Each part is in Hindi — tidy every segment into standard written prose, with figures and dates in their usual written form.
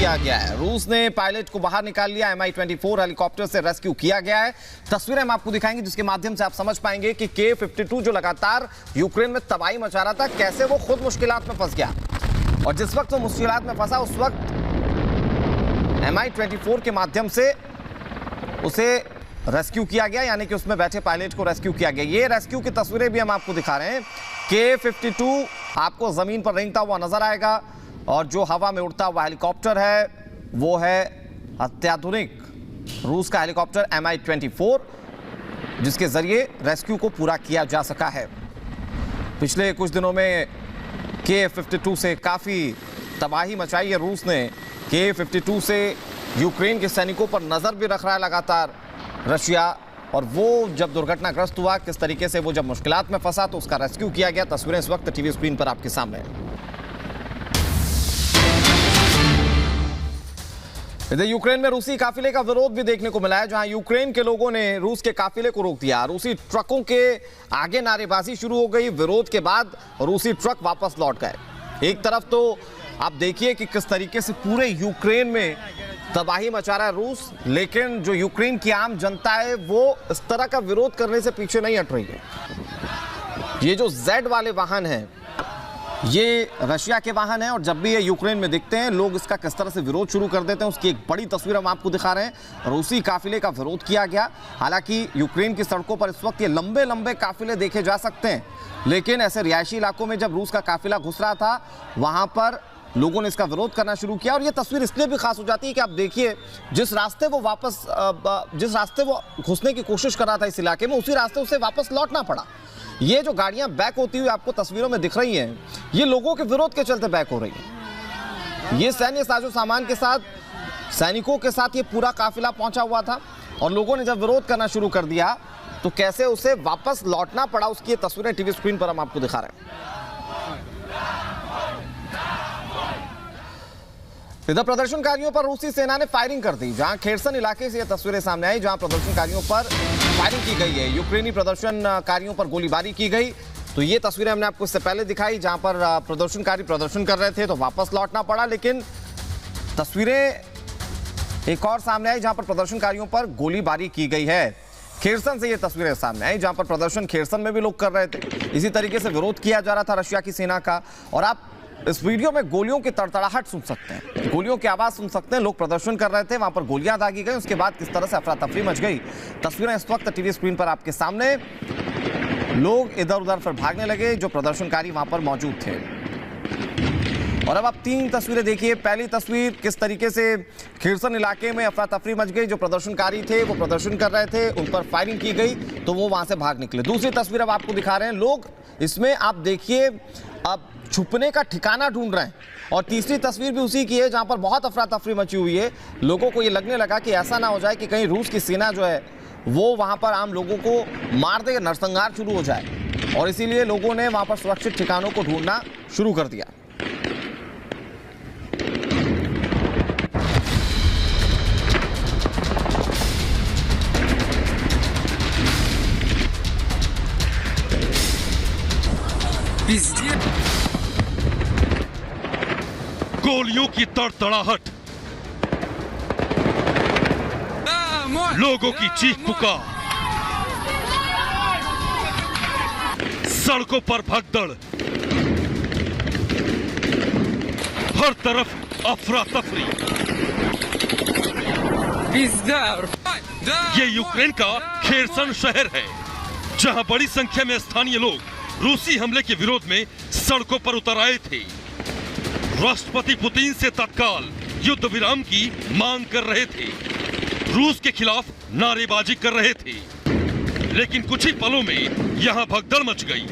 किया गया है। रूस ने पायलट को बाहर निकाल लिया। Mi-24 हेलीकॉप्टर से रेस्क्यू किया गया है। तस्वीरें हम आपको दिखाएंगे जिसके माध्यम से आप समझ पाएंगे कि K-52 जो लगातार यूक्रेन में तबाही मचा रहा था, कैसे वो खुद मुश्किलात में फंस गया। और जिस वक्त वो मुश्किलात में फंसा उस वक्त Mi-24 के माध्यम से उसे रेस्क्यू किया गया, यानी कि उसमें बैठे पायलट को रेस्क्यू किया गया। ये रेस्क्यू की तस्वीरें भी हम आपको दिखा रहे हैं। K-52 आपको जमीन पर रेंगता हुआ नजर आएगा और जो हवा में उड़ता हुआ हेलीकॉप्टर है वो है अत्याधुनिक रूस का हेलीकॉप्टर Mi-24, जिसके जरिए रेस्क्यू को पूरा किया जा सका है। पिछले कुछ दिनों में K-52 से काफी तबाही मचाई है रूस ने। K-52 से यूक्रेन के सैनिकों पर नजर भी रख रहा है लगातार रशिया, और वो जब दुर्घटनाग्रस्त हुआ, किस तरीके से वो जब मुश्किलात में फंसा तो उसका रेस्क्यू किया गया। तस्वीरें इस वक्त टीवी स्क्रीन पर आपके सामने हैं। इधर यूक्रेन में रूसी काफिले का विरोध भी देखने को मिला है, जहां यूक्रेन के लोगों ने रूस के काफिले को रोक दिया। रूसी ट्रकों के आगे नारेबाजी शुरू हो गई। विरोध के बाद रूसी ट्रक वापस लौट गए। एक तरफ तो आप देखिए कि किस तरीके से पूरे यूक्रेन में तबाही मचा रहा है रूस, लेकिन जो यूक्रेन की आम जनता है वो इस तरह का विरोध करने से पीछे नहीं हट रही है। ये जो Z वाले वाहन हैं ये रशिया के वाहन हैं, और जब भी ये यूक्रेन में दिखते हैं लोग इसका किस तरह से विरोध शुरू कर देते हैं, उसकी एक बड़ी तस्वीर हम आपको दिखा रहे हैं। रूसी काफिले का विरोध किया गया। हालांकि यूक्रेन की सड़कों पर इस वक्त ये लंबे लंबे काफिले देखे जा सकते हैं, लेकिन ऐसे रिहायशी इलाकों में जब रूस का काफिला घुस रहा था वहां पर लोगों ने इसका विरोध करना शुरू किया। और ये तस्वीर इसलिए भी खास हो जाती है कि आप देखिए जिस रास्ते वो घुसने की कोशिश कर रहा था इस इलाके में, उसी रास्ते उसे वापस लौटना पड़ा। ये जो गाड़ियां बैक होती हुई आपको तस्वीरों में दिख रही हैं, ये लोगों के विरोध के चलते बैक हो रही है। ये सैन्य साजो सामान के साथ, सैनिकों के साथ ये पूरा काफिला पहुंचा हुआ था, और लोगों ने जब विरोध करना शुरू कर दिया तो कैसे उसे वापस लौटना पड़ा, उसकी ये तस्वीरें टीवी स्क्रीन पर हम आपको दिखा रहे हैं। इधर प्रदर्शनकारियों पर रूसी सेना ने फायरिंग कर दी। जहां खेरसन इलाके से ये तस्वीरें सामने आई, जहां प्रदर्शनकारियों पर फायरिंग की गई है। यूक्रेनी प्रदर्शनकारियों पर गोलीबारी की गई। तो ये तस्वीरें हमने आपको इससे पहले दिखाई, जहां पर प्रदर्शनकारी प्रदर्शन कर रहे थे तो वापस लौटना पड़ा। लेकिन तस्वीरें एक और सामने आई जहां पर प्रदर्शनकारियों पर गोलीबारी की गई है। खेरसन से ये तस्वीरें सामने आई, जहां पर प्रदर्शन खेरसन में भी लोग कर रहे थे। इसी तरीके से विरोध किया जा रहा था रशिया की सेना का। और आप इस वीडियो में गोलियों की तड़तड़ाहट सुन सकते हैं, गोलियों की आवाज सुन सकते हैं। लोग प्रदर्शन कर रहे थे, वहां पर गोलियां दागी गई। उसके बाद किस तरह से अफरा तफरी मच गई, तस्वीरें इस वक्त टीवी स्क्रीन पर आपके सामने। लोग इधर उधर फिर भागने लगे जो प्रदर्शनकारी वहां पर मौजूद थे। और अब आप तीन तस्वीरें देखिए। पहली तस्वीर किस तरीके से खेरसन इलाके में अफरा तफरी मच गई। जो प्रदर्शनकारी थे वो प्रदर्शन कर रहे थे, उन पर फायरिंग की गई तो वो वहां से भाग निकले। दूसरी तस्वीर अब आपको दिखा रहे हैं। लोग इसमें आप देखिए अब छुपने का ठिकाना ढूंढ रहे हैं। और तीसरी तस्वीर भी उसी की है, जहां पर बहुत अफरा तफरी मची हुई है। लोगों को ये लगने लगा कि ऐसा ना हो जाए कि कहीं रूस की सेना जो है वो वहां पर आम लोगों को मार दे, नरसंहार शुरू हो जाए। और इसीलिए लोगों ने वहां पर सुरक्षित ठिकानों को ढूंढना शुरू कर दिया। गोलियों की तड़तड़ाहट, लोगों की चीख पुकार, सड़कों पर भगदड़, हर तरफ अफरा तफरी। ये यूक्रेन का खेरसन शहर है, जहां बड़ी संख्या में स्थानीय लोग रूसी हमले के विरोध में सड़कों पर उतर आए थे। राष्ट्रपति पुतिन से तत्काल युद्ध विराम की मांग कर रहे थे, रूस के खिलाफ नारेबाजी कर रहे थे। लेकिन कुछ ही पलों में यहां भगदड़ मच गई।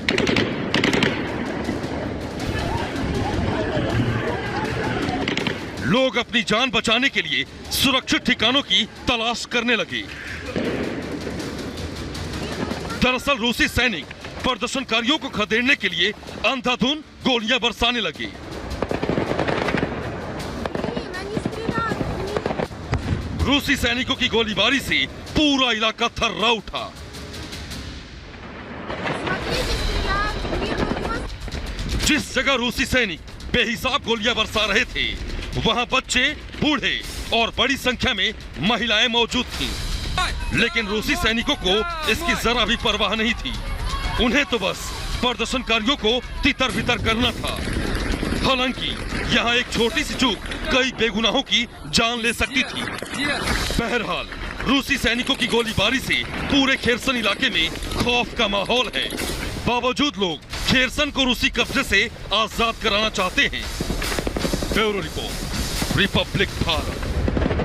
लोग अपनी जान बचाने के लिए सुरक्षित ठिकानों की तलाश करने लगे। दरअसल रूसी सैनिक प्रदर्शनकारियों को खदेड़ने के लिए अंधाधुंध गोलियां बरसाने लगे। रूसी सैनिकों की गोलीबारी से पूरा इलाका थर्रा उठा। जिस जगह रूसी सैनिक बेहिसाब गोलियां बरसा रहे थे, वहां बच्चे बूढ़े और बड़ी संख्या में महिलाएं मौजूद थीं। लेकिन रूसी सैनिकों को इसकी जरा भी परवाह नहीं थी। उन्हें तो बस प्रदर्शनकारियों को तितर बितर करना था। हालांकि यहाँ एक छोटी सी चूक कई बेगुनाहों की जान ले सकती थी। बहरहाल रूसी सैनिकों की गोलीबारी से पूरे खेरसन इलाके में खौफ का माहौल है। बावजूद लोग खेरसन को रूसी कब्जे से आजाद कराना चाहते हैं। Bureau report, Republic Bharat.